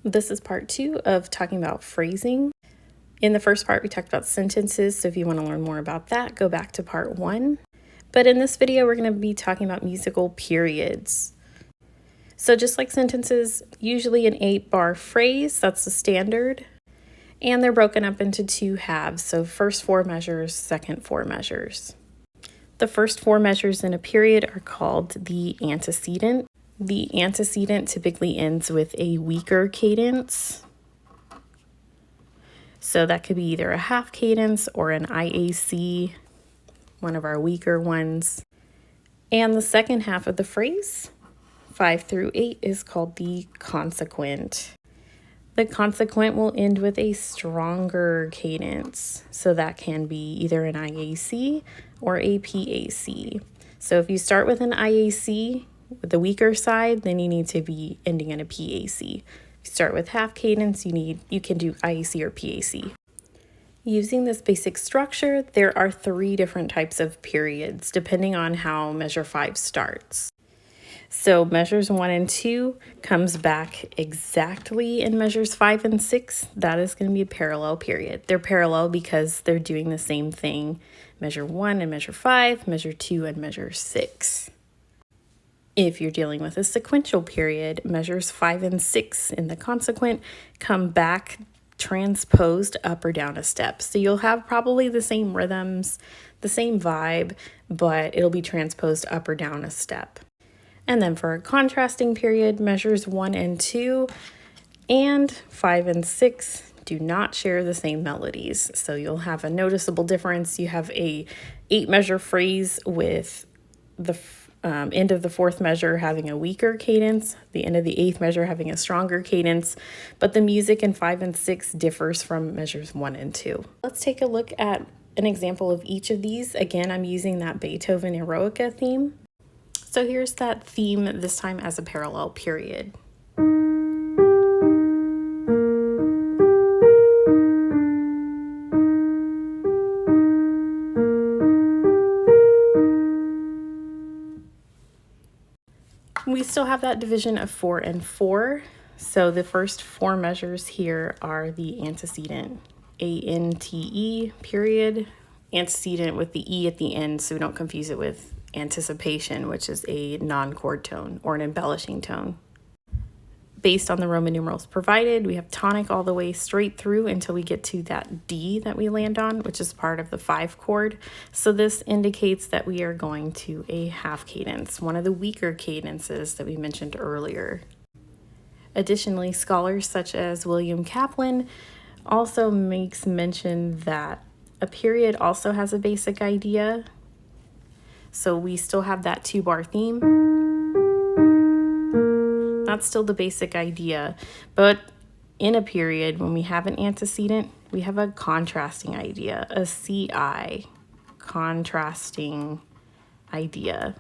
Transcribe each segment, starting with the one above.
This is part 2 of talking about phrasing. In the first part, we talked about sentences, so if you want to learn more about that, go back to part 1. But in this video, we're going to be talking about musical periods. So just like sentences, usually an 8-bar phrase, that's the standard, and they're broken up into 2 halves, so first 4 measures, second 4 measures. The first 4 measures in a period are called the antecedent. The antecedent typically ends with a weaker cadence. So that could be either a half cadence or an IAC, one of our weaker ones. And the second half of the phrase, 5 through 8, is called the consequent. The consequent will end with a stronger cadence. So that can be either an IAC or a PAC. So if you start with an IAC with the weaker side, then you need to be ending in a PAC. If you start with half cadence, you can do IAC or PAC. Using this basic structure, there are 3 different types of periods depending on how measure 5 starts. So measures 1 and 2 comes back exactly in measures 5 and 6. That is going to be a parallel period. They're parallel because they're doing the same thing. Measure 1 and measure 5, measure 2 and measure 6. If you're dealing with a sequential period, measures 5 and 6 in the consequent come back transposed up or down a step. So you'll have probably the same rhythms, the same vibe, but it'll be transposed up or down a step. And then for a contrasting period, measures 1 and 2 and 5 and 6 do not share the same melodies. So you'll have a noticeable difference. You have a 8-measure phrase with the end of the 4th measure having a weaker cadence, the end of the 8th measure having a stronger cadence, but the music in 5 and 6 differs from measures 1 and 2. Let's take a look at an example of each of these. Again, I'm using that Beethoven Eroica theme. So here's that theme, this time as a parallel period. We still have that division of 4 and 4. So the first 4 measures here are the antecedent, ANTE period, antecedent with the E at the end, so we don't confuse it with anticipation, which is a non-chord tone or an embellishing tone. Based on the Roman numerals provided, we have tonic all the way straight through until we get to that D that we land on, which is part of the 5 chord. So this indicates that we are going to a half cadence, one of the weaker cadences that we mentioned earlier. Additionally, scholars such as William Kaplan also makes mention that a period also has a basic idea. So we still have that 2-bar theme. That's still the basic idea, but in a period, when we have an antecedent, we have a contrasting idea, a CI, contrasting idea.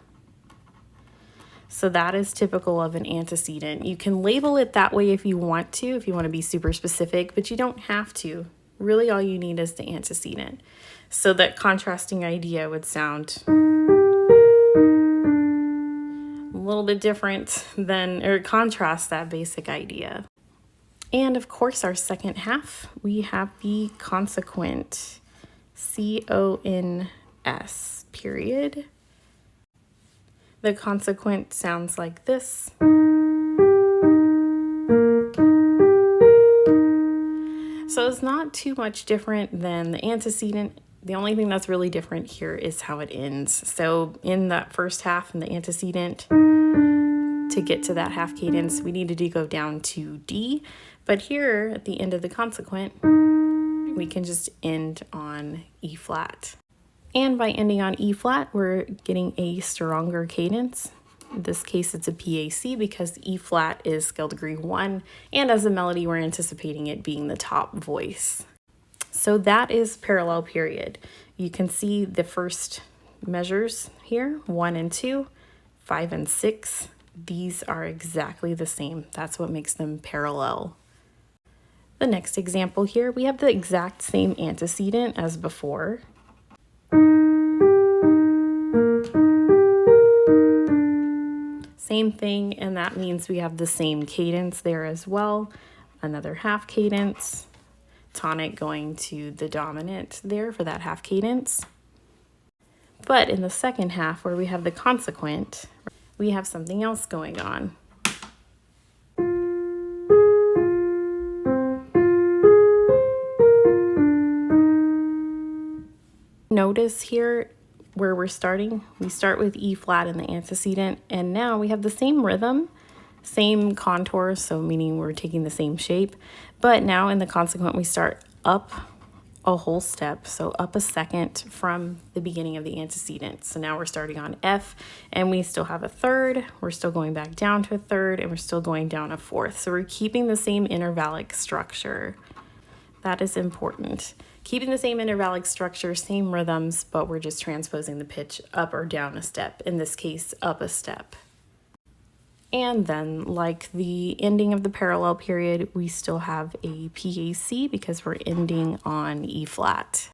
So that is typical of an antecedent. You can label it that way if you want to be super specific, but you don't have to. Really, all you need is the antecedent. So that contrasting idea would sound a little bit different than, or contrast that basic idea. And of course, our second half, we have the consequent, CONS period. The consequent sounds like this. So it's not too much different than the antecedent. The only thing that's really different here is how it ends. So in that first half in the antecedent, to get to that half cadence, we needed to go down to D. But here at the end of the consequent, we can just end on E flat. And by ending on E flat, we're getting a stronger cadence. In this case, it's a PAC because E flat is scale degree 1. And as a melody, we're anticipating it being the top voice. So that is parallel period. You can see the first measures here, 1 and 2, 5 and 6. These are exactly the same. That's what makes them parallel. The next example here, we have the exact same antecedent as before. Same thing, and that means we have the same cadence there as well. another half cadence, tonic going to the dominant there for that half cadence. But in the second half, where we have the consequent, we have something else going on. Notice here where we're starting, we start with E flat in the antecedent, and now we have the same rhythm, same contour, so meaning we're taking the same shape, but now in the consequent we start up a whole step, so up a second from the beginning of the antecedent. So now we're starting on F, and we still have a third, we're still going back down to a third, and we're still going down a fourth. So we're keeping the same intervallic structure. That is important. Keeping the same intervallic structure, same rhythms, but we're just transposing the pitch up or down a step, in this case, up a step. And then, like the ending of the parallel period, we still have a PAC because we're ending on E flat.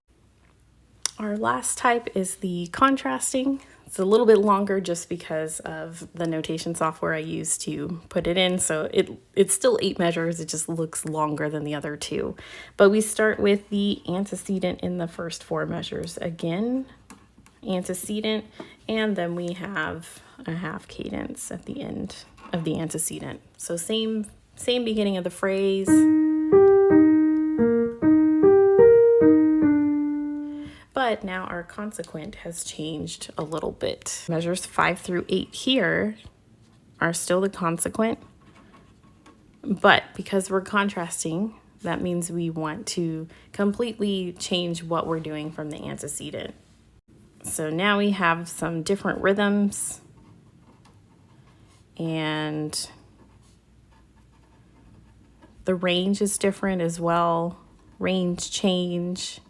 Our last type is the contrasting. It's a little bit longer just because of the notation software I use to put it in. So it's still 8 measures. It just looks longer than the other 2. But we start with the antecedent in the first 4 measures. Again, antecedent, and then we have a half cadence at the end of the antecedent. So same beginning of the phrase. But now our consequent has changed a little bit. Measures 5 through 8 here are still the consequent, but because we're contrasting, that means we want to completely change what we're doing from the antecedent. So now we have some different rhythms, and the range is different as well, range change.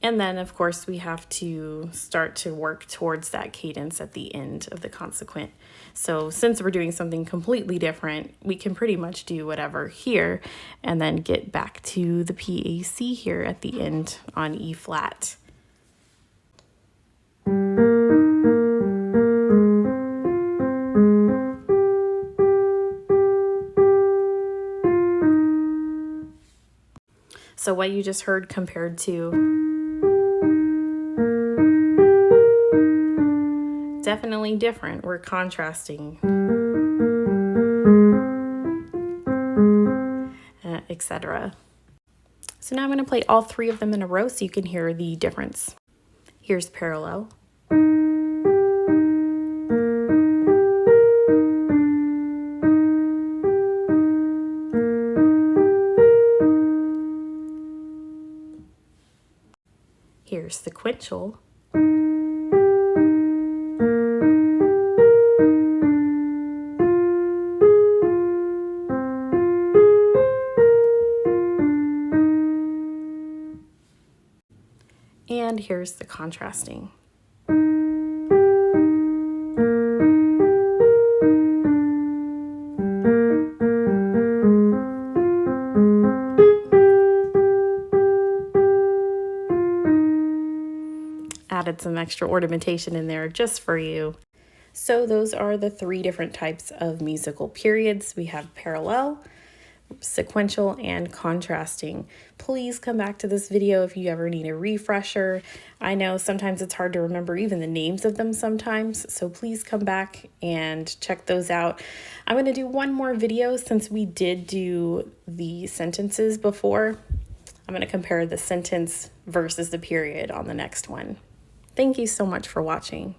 And then, of course, we have to start to work towards that cadence at the end of the consequent. So since we're doing something completely different, we can pretty much do whatever here and then get back to the PAC here at the end on E flat. So what you just heard compared to definitely different. We're contrasting, etc. So now I'm going to play all 3 of them in a row so you can hear the difference. Here's parallel. Here's sequential. And here's the contrasting. Added some extra ornamentation in there just for you. So those are the 3 different types of musical periods. We have parallel, sequential, and contrasting. Please come back to this video if you ever need a refresher. I know sometimes it's hard to remember even the names of them sometimes, so please come back and check those out. I'm going to do one more video since we did do the sentences before. I'm going to compare the sentence versus the period on the next one. Thank you so much for watching.